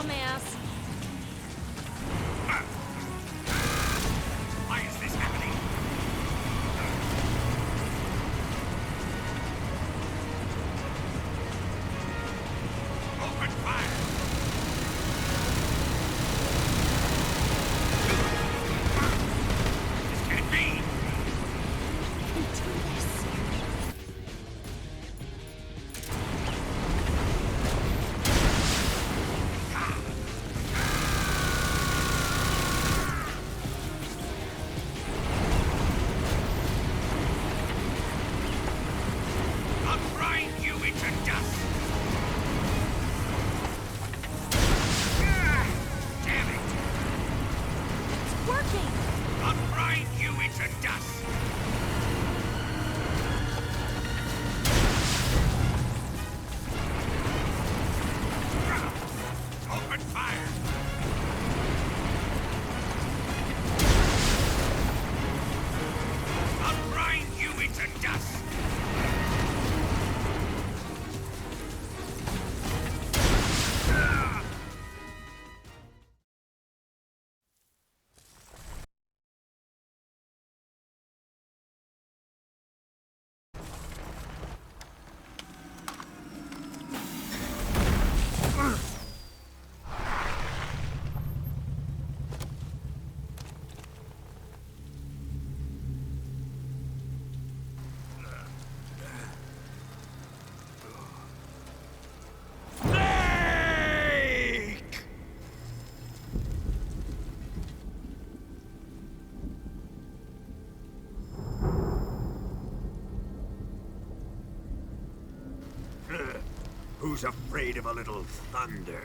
dumbass! Why is this happening? Open fire! This can't be! We can do this. I'll grind you into dust! Damn it! It's working! I'll grind you into dust! Open fire! I'll grind you into dust! Who's afraid of a little thunder?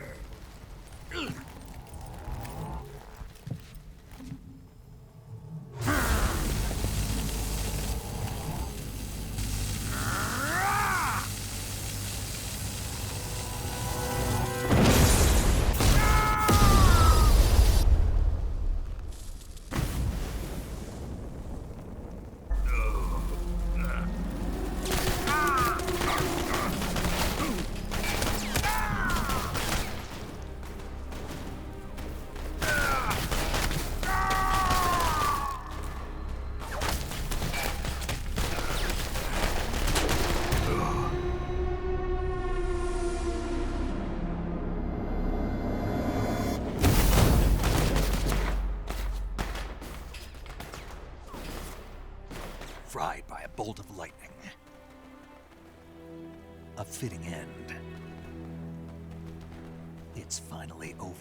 Fried by a bolt of lightning. A fitting end. It's finally over.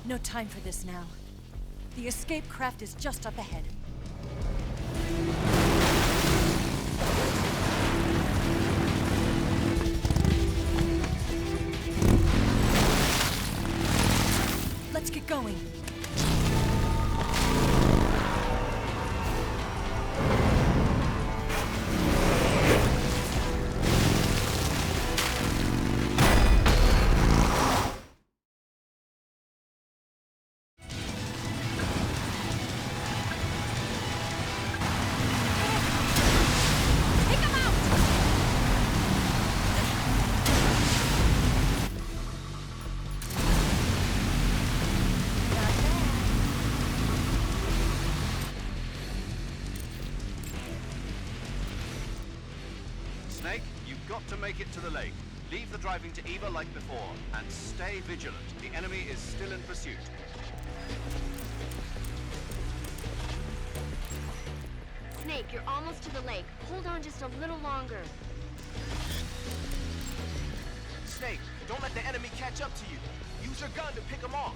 No time for this now. The escape craft is just up ahead. Let's get going. Snake, you've got to make it to the lake. Leave the driving to Eva like before, and stay vigilant. The enemy is still in pursuit. Snake, you're almost to the lake. Hold on just a little longer. Snake, don't let the enemy catch up to you. Use your gun to pick them off.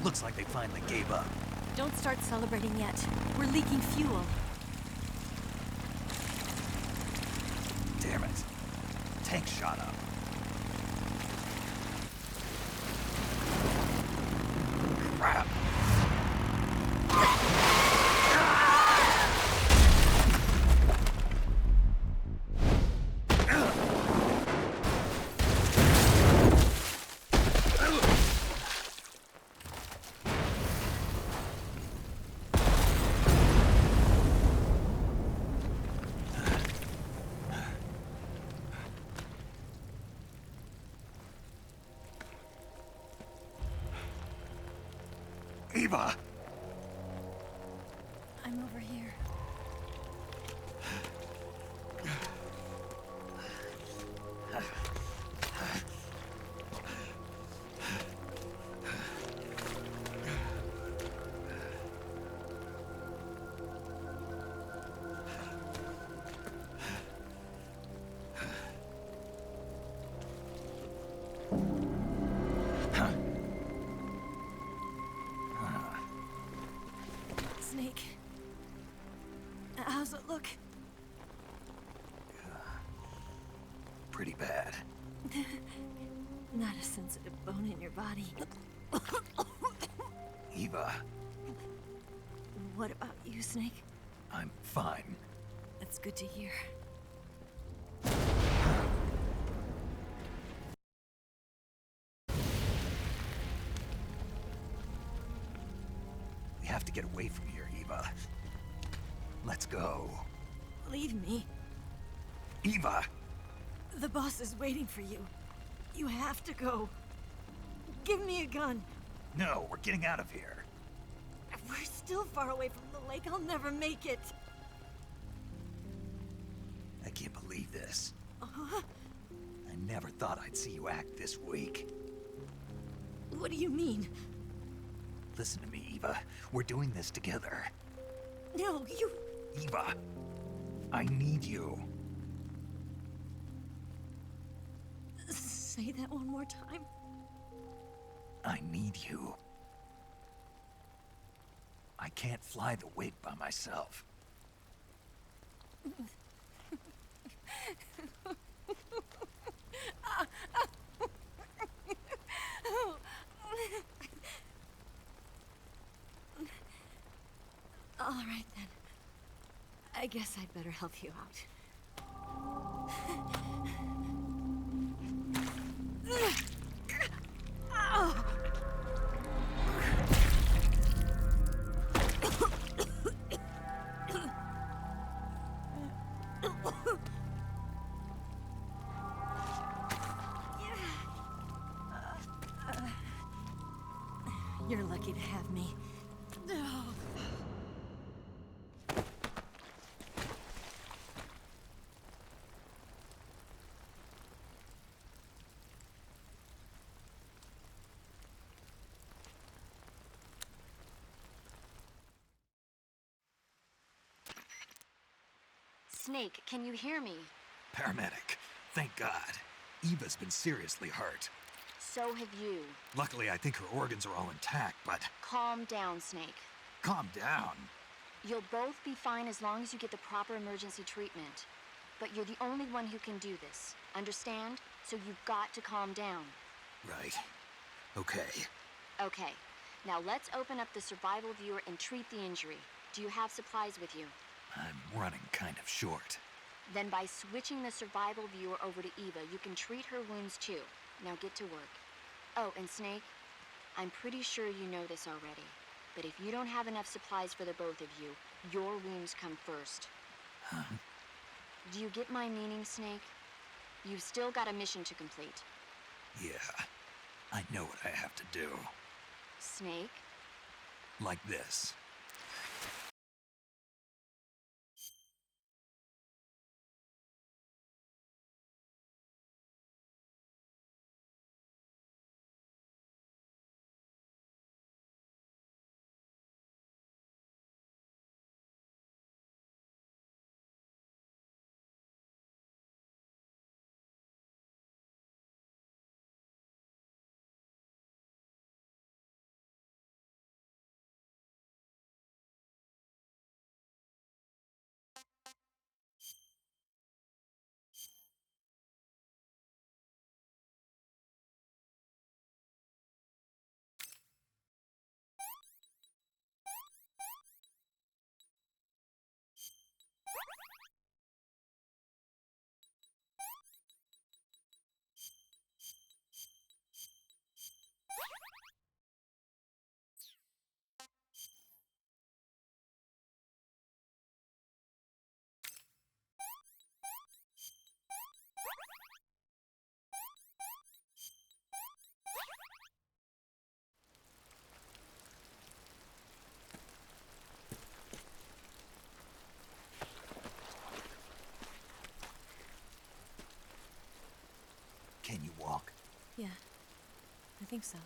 Looks like they finally gave up. Don't start celebrating yet. We're leaking fuel. Damn it. Tank shot up. Crap. Eva! I'm over here. Snake. How's it look? Pretty bad. Not a sensitive bone in your body. Eva, What about you, Snake? I'm fine. That's good to hear. We have to get away from here, Eva. Let's go. Leave me. Eva! The boss is waiting for you. You have to go. Give me a gun. No, we're getting out of here. We're still far away from the lake. I'll never make it. I can't believe this. Uh-huh. I never thought I'd see you act this weak. What do you mean? Listen to me, Eva. We're doing this together. No, you... Eva, I need you. Say that one more time. I need you. I can't fly the wig by myself. All right, then. I guess I'd better help you out. You're lucky to have me. Snake, can you hear me? Paramedic, thank God. Eva's been seriously hurt. So have you. Luckily, I think her organs are all intact, but Calm down, Snake. calm down. You'll both be fine as long as you get the proper emergency treatment. But you're the only one who can do this. Understand? So you've got to calm down. Right. Okay. Okay. Now let's open up the survival viewer and treat the injury. Do you have supplies with you? I'm running kind of short. Then by switching the survival viewer over to Eva, you can treat her wounds too. Now get to work. Oh, and Snake, I'm pretty sure you know this already, but if you don't have enough supplies for the both of you, your wounds come first. Huh? Do you get my meaning, Snake? You've still got a mission to complete. Yeah. I know what I have to do. Snake? Like this. I think so.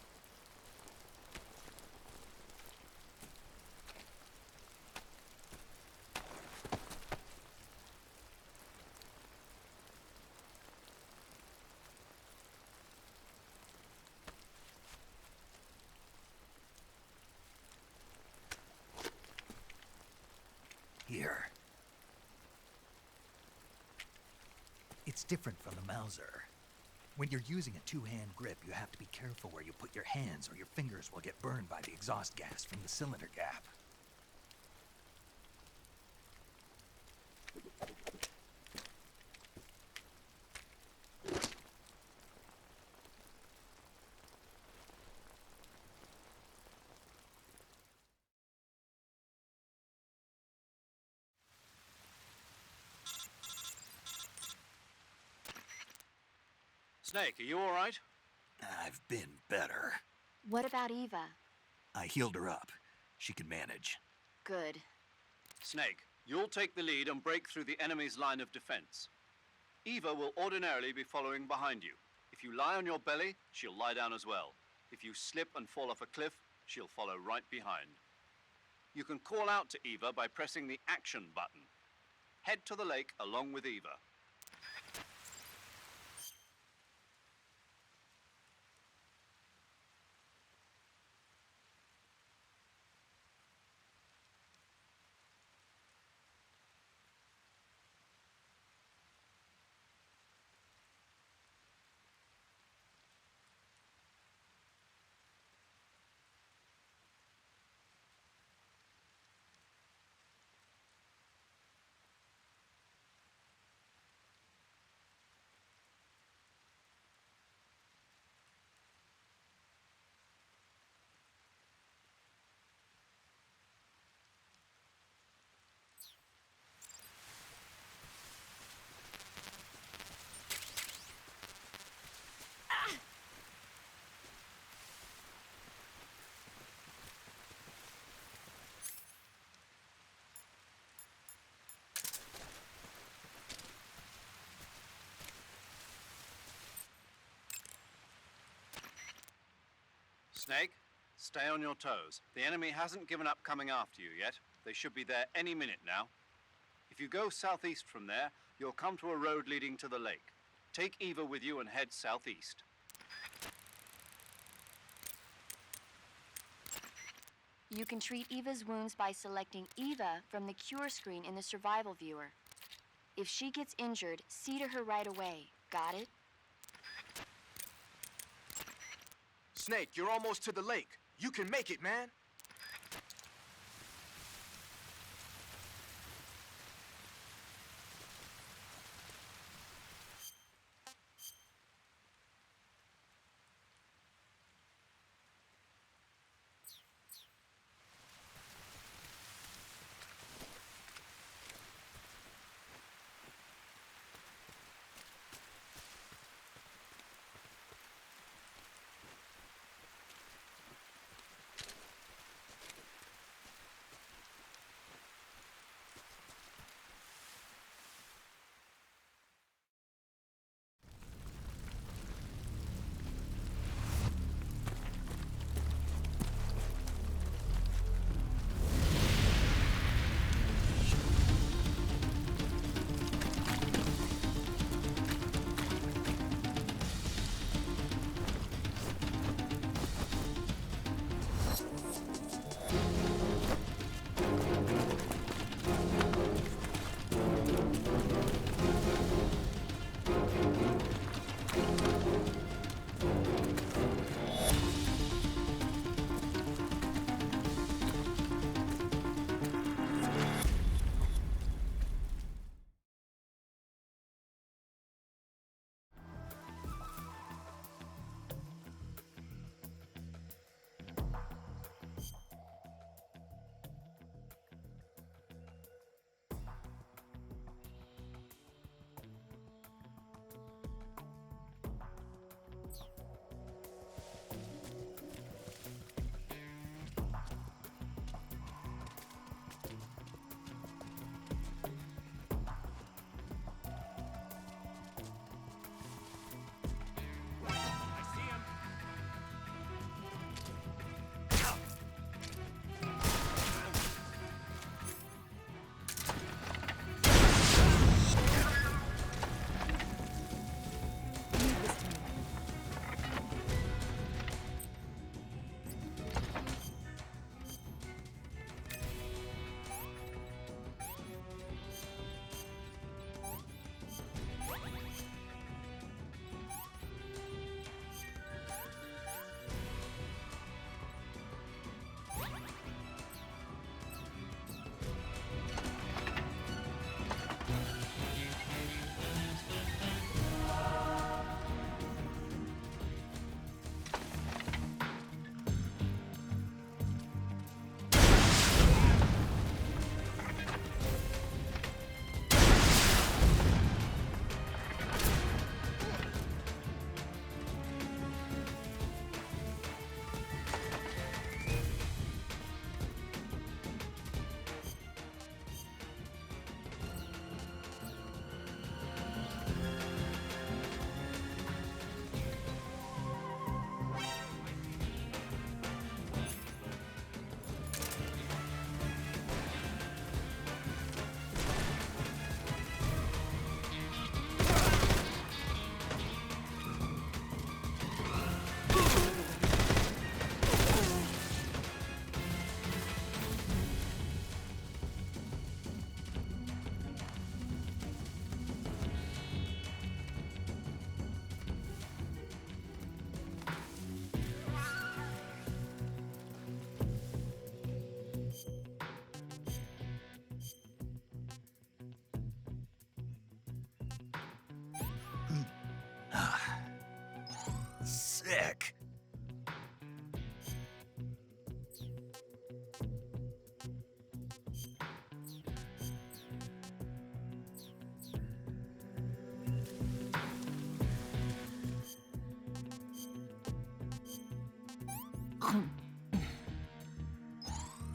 Here. It's different from the Mauser. When you're using a two-hand grip, you have to be careful where you put your hands or your fingers will get burned by the exhaust gas from the cylinder gap. Snake, are you all right? I've been better. What about Eva? I healed her up. She can manage. Good. Snake, you'll take the lead and break through the enemy's line of defense. Eva will ordinarily be following behind you. If you lie on your belly, she'll lie down as well. If you slip and fall off a cliff, she'll follow right behind. You can call out to Eva by pressing the action button. Head to the lake along with Eva. Snake, stay on your toes. The enemy hasn't given up coming after you yet. They should be there any minute now. If you go southeast from there, you'll come to a road leading to the lake. Take Eva with you and head southeast. You can treat Eva's wounds by selecting Eva from the cure screen in the survival viewer. If she gets injured, see to her right away. Got it? Snake, you're almost to the lake. You can make it, man.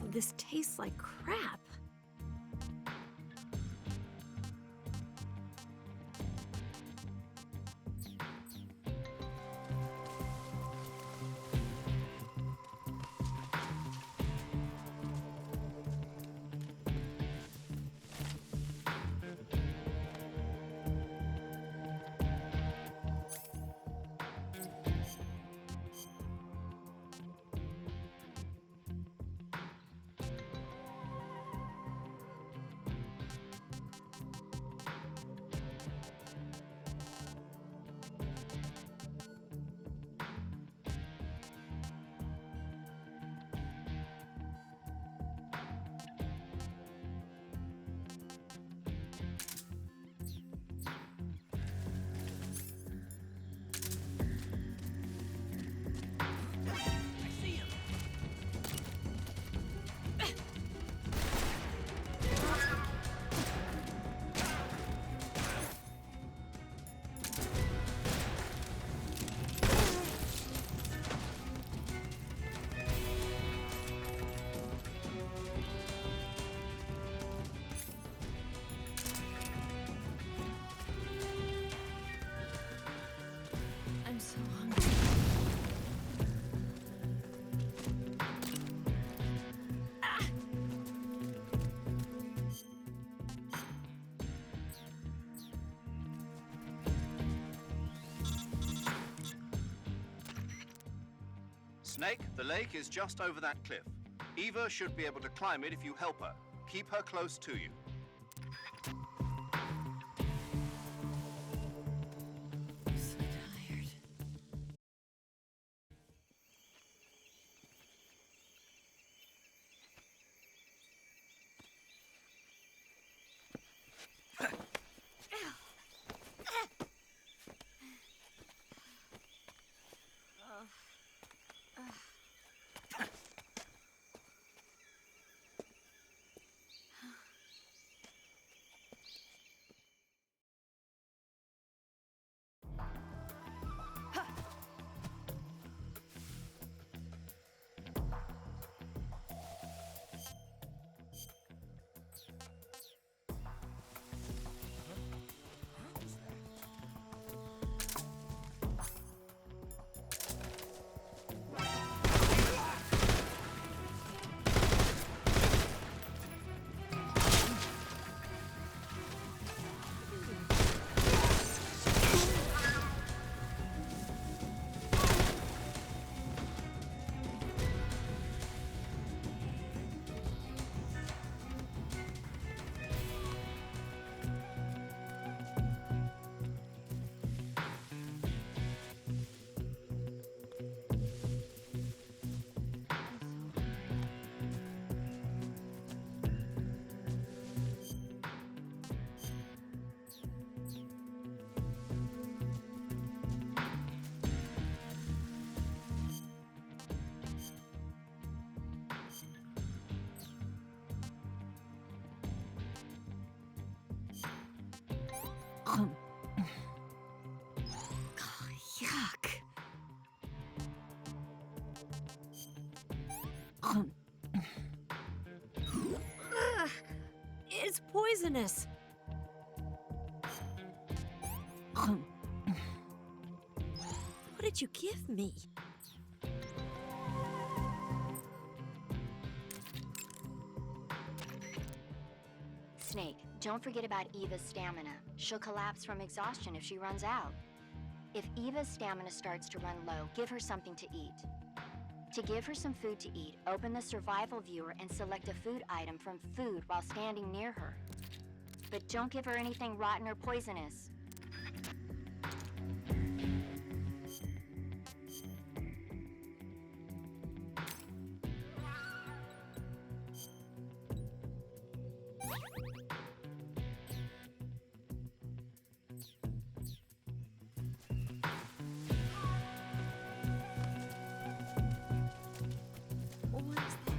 This tastes like crap. I'm so hungry. Snake, the lake is just over that cliff. Eva should be able to climb it if you help her. Keep her close to you. I'm so tired. Yuck. Ugh, it's poisonous. What did you give me? Snake, don't forget about Eva's stamina. She'll collapse from exhaustion if she runs out. If Eva's stamina starts to run low, give her something to eat. To give her some food to eat, open the survival viewer and select a food item from food while standing near her. But don't give her anything rotten or poisonous. What is that?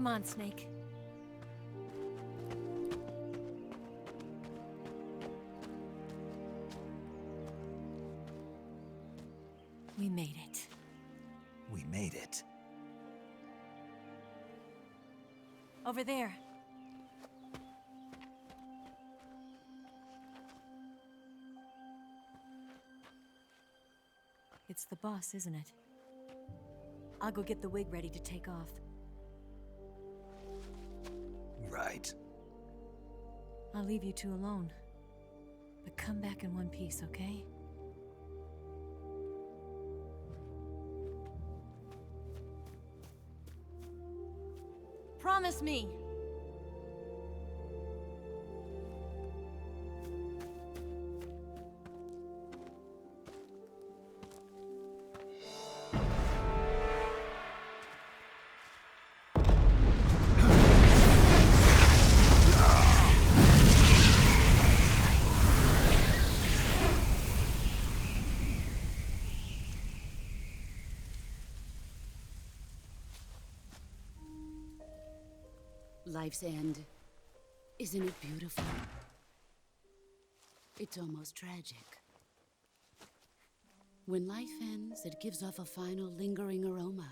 Come on, Snake. We made it. We made it. Over there. It's the boss, isn't it? I'll go get the wig ready to take off. Right. I'll leave you two alone. But come back in one piece, okay? Promise me! Life's end. Isn't it beautiful? It's almost tragic. When life ends, it gives off a final lingering aroma.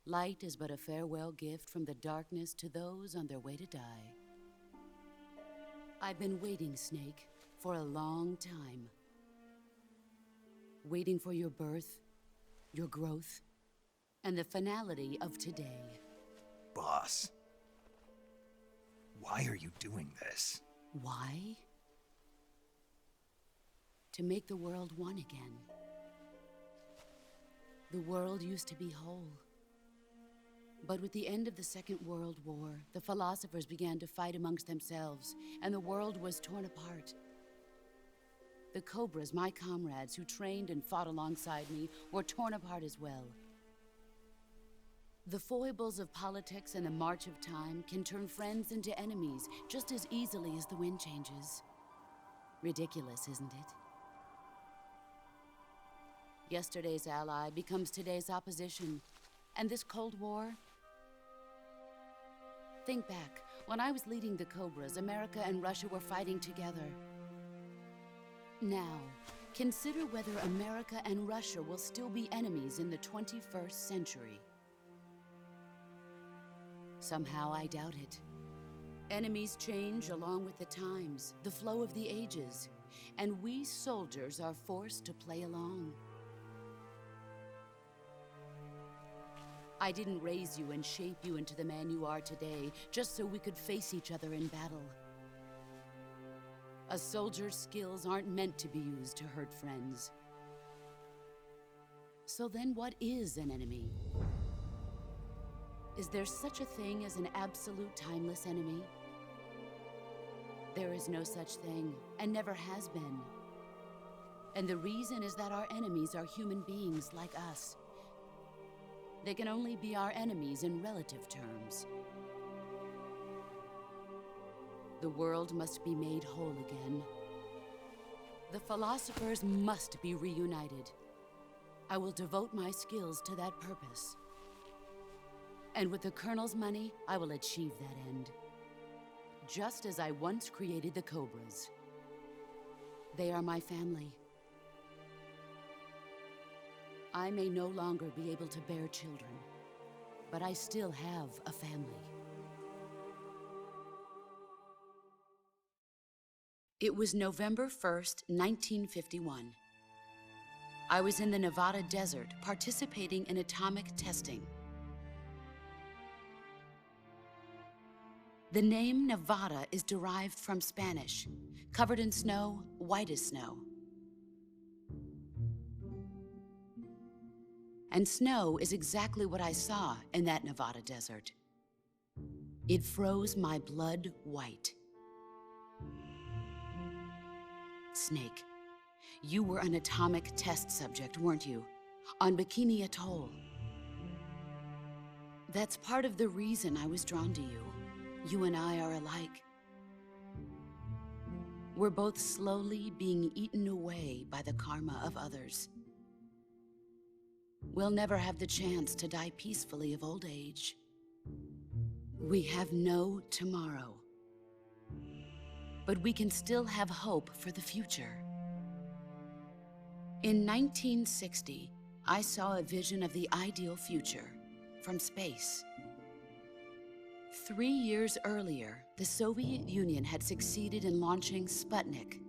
Light is but a farewell gift from the darkness to those on their way to die. I've been waiting, Snake, for a long time. Waiting for your birth, your growth, and the finality of today. Boss. Why are you doing this? Why? To make the world one again. The world used to be whole. But with the end of the Second World War, the philosophers began to fight amongst themselves, and the world was torn apart. The Cobras, my comrades who trained and fought alongside me, were torn apart as well. The foibles of politics and the march of time can turn friends into enemies just as easily as the wind changes. Ridiculous, isn't it? Yesterday's ally becomes today's opposition. And this Cold War? Think back. When I was leading the Cobras, America and Russia were fighting together. Now, consider whether America and Russia will still be enemies in the 21st century. Somehow I doubt it. Enemies change along with the times, the flow of the ages, and we soldiers are forced to play along. I didn't raise you and shape you into the man you are today just so we could face each other in battle. A soldier's skills aren't meant to be used to hurt friends. So then what is an enemy? Is there such a thing as an absolute timeless enemy? There is no such thing, and never has been. And the reason is that our enemies are human beings like us. They can only be our enemies in relative terms. The world must be made whole again. The philosophers must be reunited. I will devote my skills to that purpose. And with the Colonel's money, I will achieve that end. Just as I once created the Cobras. They are my family. I may no longer be able to bear children, but I still have a family. It was November 1st, 1951. I was in the Nevada desert participating in atomic testing. The name Nevada is derived from Spanish, covered in snow, white as snow. And snow is exactly what I saw in that Nevada desert. It froze my blood white. Snake, you were an atomic test subject, weren't you? On Bikini Atoll. That's part of the reason I was drawn to you. You and I are alike. We're both slowly being eaten away by the karma of others. we'll never have the chance to die peacefully of old age. We have no tomorrow. But we can still have hope for the future. In 1960, I saw a vision of the ideal future from space. 3 years earlier, the Soviet Union had succeeded in launching Sputnik,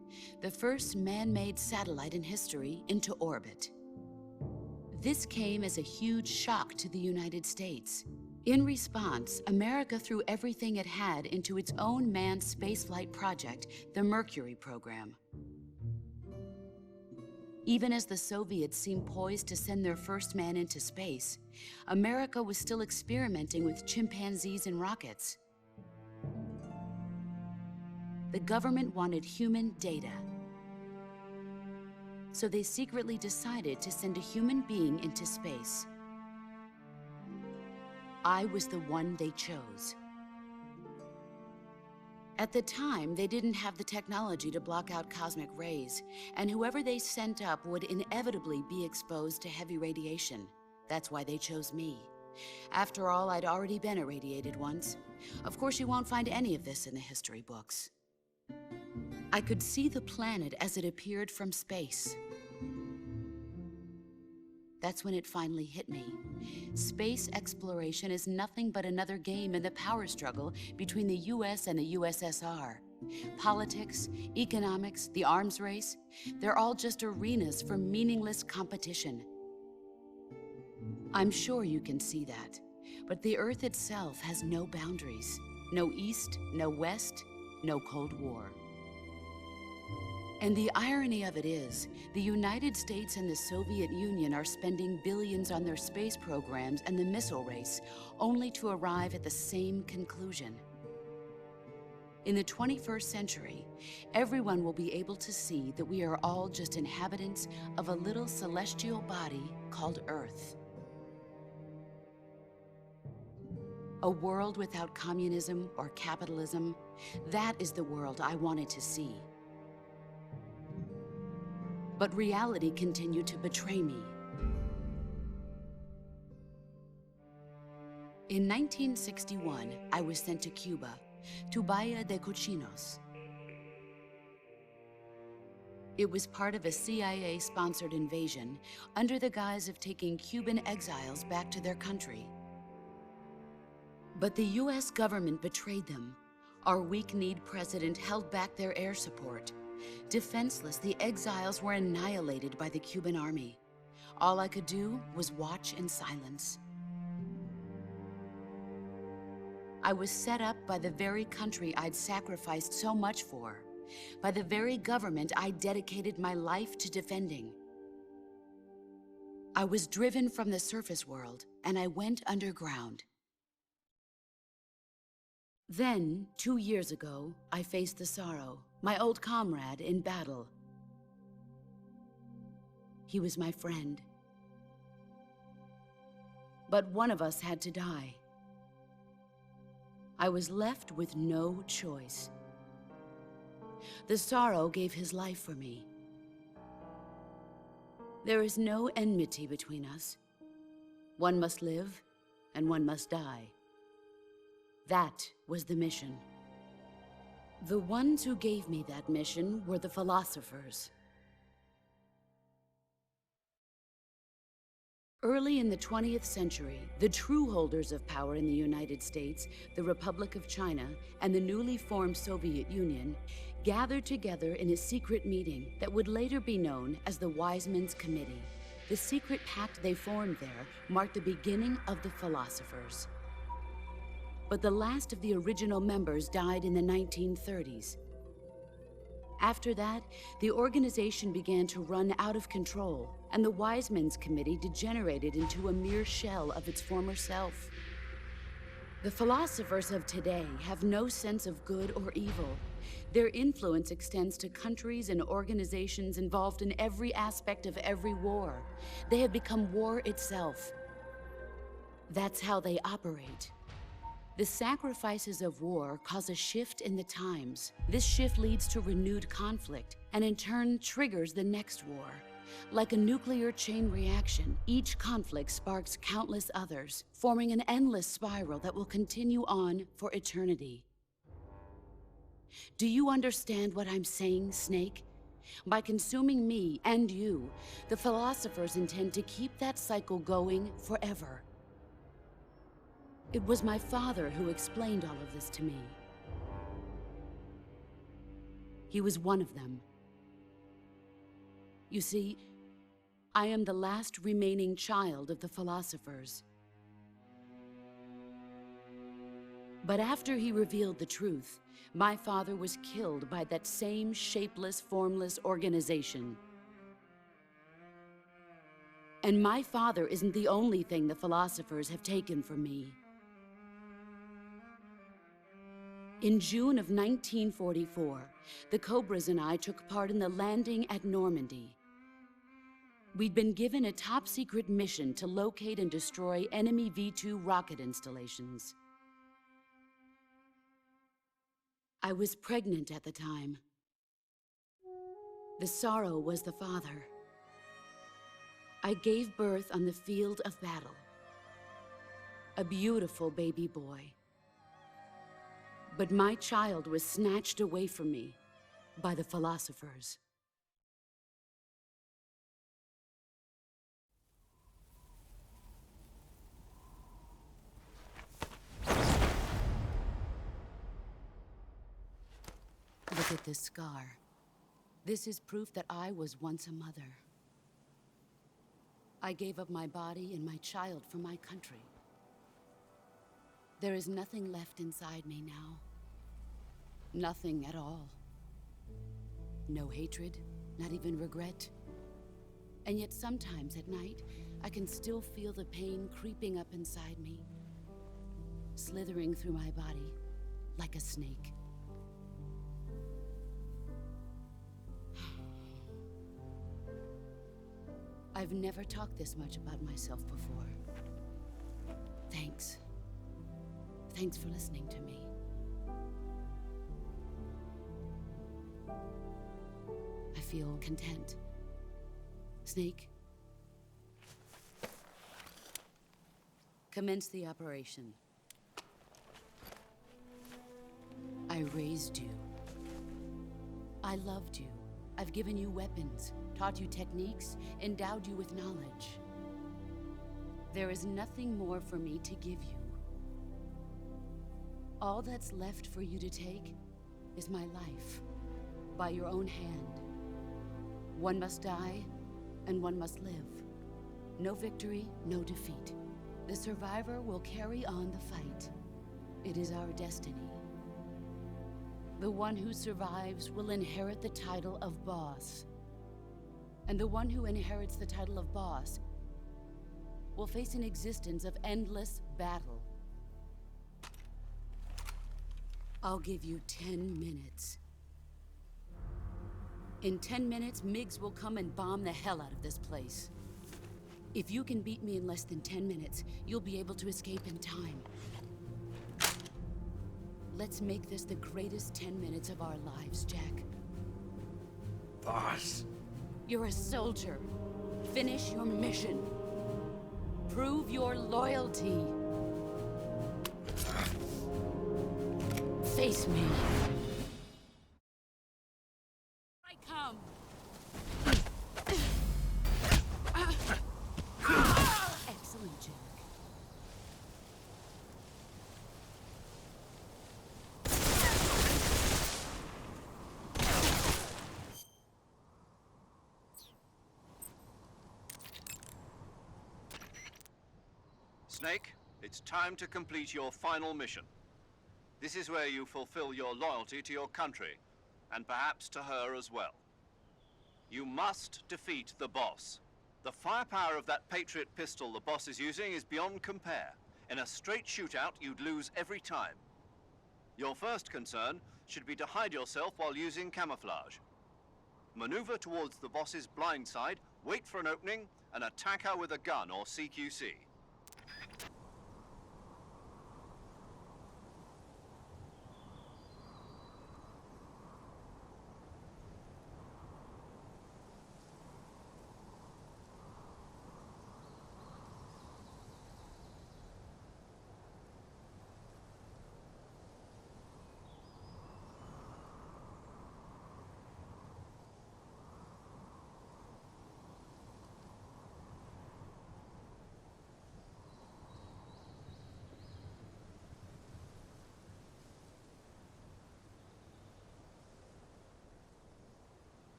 the first man-made satellite in history, into orbit. This came as a huge shock to the United States. In response, America threw everything it had into its own manned spaceflight project, the Mercury program. Even as the Soviets seemed poised to send their first man into space, America was still experimenting with chimpanzees and rockets. The government wanted human data. So they secretly decided to send a human being into space. I was the one they chose. At the time, they didn't have the technology to block out cosmic rays, and whoever they sent up would inevitably be exposed to heavy radiation. That's why they chose me. After all, I'd already been irradiated once. Of course, you won't find any of this in the history books. I could see the planet as it appeared from space. That's when it finally hit me. Space exploration is nothing but another game in the power struggle between the US and the USSR. Politics, economics, the arms race, they're all just arenas for meaningless competition. I'm sure you can see that, but the Earth itself has no boundaries. No East, no West, no Cold War. And the irony of it is, the United States and the Soviet Union are spending billions on their space programs and the missile race, only to arrive at the same conclusion. In the 21st century, everyone will be able to see that we are all just inhabitants of a little celestial body called Earth. A world without communism or capitalism, that is the world I wanted to see. But reality continued to betray me. In 1961, I was sent to Cuba, to Bahia de Cochinos. It was part of a CIA-sponsored invasion under the guise of taking Cuban exiles back to their country. But the US government betrayed them. Our weak-kneed president held back their air support. Defenseless, the exiles were annihilated by the Cuban army. All I could do was watch in silence. I was set up by the very country I'd sacrificed so much for, by the very government I dedicated my life to defending. I was driven from the surface world, and I went underground. Then, 2 years ago, I faced the sorrow, my old comrade in battle. He was my friend. But one of us had to die. I was left with no choice. The sorrow gave his life for me. There is no enmity between us. One must live, and one must die. That was the mission. The ones who gave me that mission were the philosophers. Early in the 20th century, the true holders of power in the United States, the Republic of China, and the newly formed Soviet Union gathered together in a secret meeting that would later be known as the Wise Men's Committee. The secret pact they formed there marked the beginning of the philosophers. But the last of the original members died in the 1930s. After that, the organization began to run out of control, and the Wise Men's Committee degenerated into a mere shell of its former self. The philosophers of today have no sense of good or evil. Their influence extends to countries and organizations involved in every aspect of every war. They have become war itself. That's how they operate. The sacrifices of war cause a shift in the times. This shift leads to renewed conflict, and in turn triggers the next war. Like a nuclear chain reaction, each conflict sparks countless others, forming an endless spiral that will continue on for eternity. Do you understand what I'm saying, Snake? By consuming me and you, the philosophers intend to keep that cycle going forever. It was my father who explained all of this to me. He was one of them. You see, I am the last remaining child of the philosophers. But after he revealed the truth, my father was killed by that same shapeless, formless organization. And my father isn't the only thing the philosophers have taken from me. In June of 1944, the Cobras and I took part in the landing at Normandy. We'd been given a top-secret mission to locate and destroy enemy V-2 rocket installations. I was pregnant at the time. The sorrow was the father. I gave birth on the field of battle. A beautiful baby boy. But my child was snatched away from me by the philosophers. Look at this scar. This is proof that I was once a mother. I gave up my body and my child for my country. There is nothing left inside me now. Nothing at all. No hatred, not even regret. And yet sometimes at night, I can still feel the pain creeping up inside me, slithering through my body like a snake. I've never talked this much about myself before. Thanks. Thanks for listening to me. I feel content. Snake? Commence the operation. I raised you. I loved you. I've given you weapons, taught you techniques, endowed you with knowledge. There is nothing more for me to give you. All that's left for you to take is my life, by your own hand. One must die, and one must live. No victory, no defeat. The survivor will carry on the fight. It is our destiny. The one who survives will inherit the title of boss. And the one who inherits the title of boss will face an existence of endless battle. I'll give you 10 minutes. In 10 minutes, MiGs will come and bomb the hell out of this place. If you can beat me in less than 10 minutes, you'll be able to escape in time. Let's make this the greatest 10 minutes of our lives, Jack. Boss. You're a soldier. Finish your mission. Prove your loyalty. Face me. I come. Excellent, Jack. Snake, it's time to complete your final mission. This is where you fulfill your loyalty to your country, and perhaps to her as well. You must defeat the boss. The firepower of that Patriot pistol the boss is using is beyond compare. In a straight shootout, you'd lose every time. Your first concern should be to hide yourself while using camouflage. Maneuver towards the boss's blind side, wait for an opening, and attack her with a gun or CQC.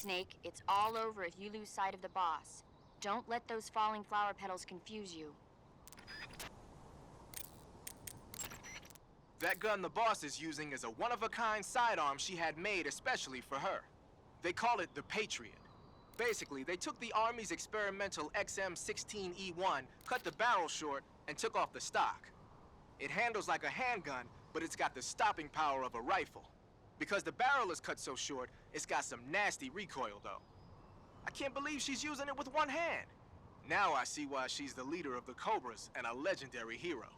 Snake, it's all over if you lose sight of the boss. Don't let those falling flower petals confuse you. That gun the boss is using is a one-of-a-kind sidearm she had made especially for her. They call it the Patriot. Basically, they took the Army's experimental XM-16E1, cut the barrel short, and took off the stock. It handles like a handgun, but it's got the stopping power of a rifle. Because the barrel is cut so short, it's got some nasty recoil, though. I can't believe she's using it with one hand. Now I see why she's the leader of the Cobras and a legendary hero.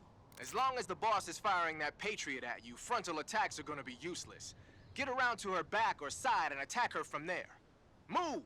As long as the boss is firing that Patriot at you, frontal attacks are gonna be useless. Get around to her back or side and attack her from there. Move!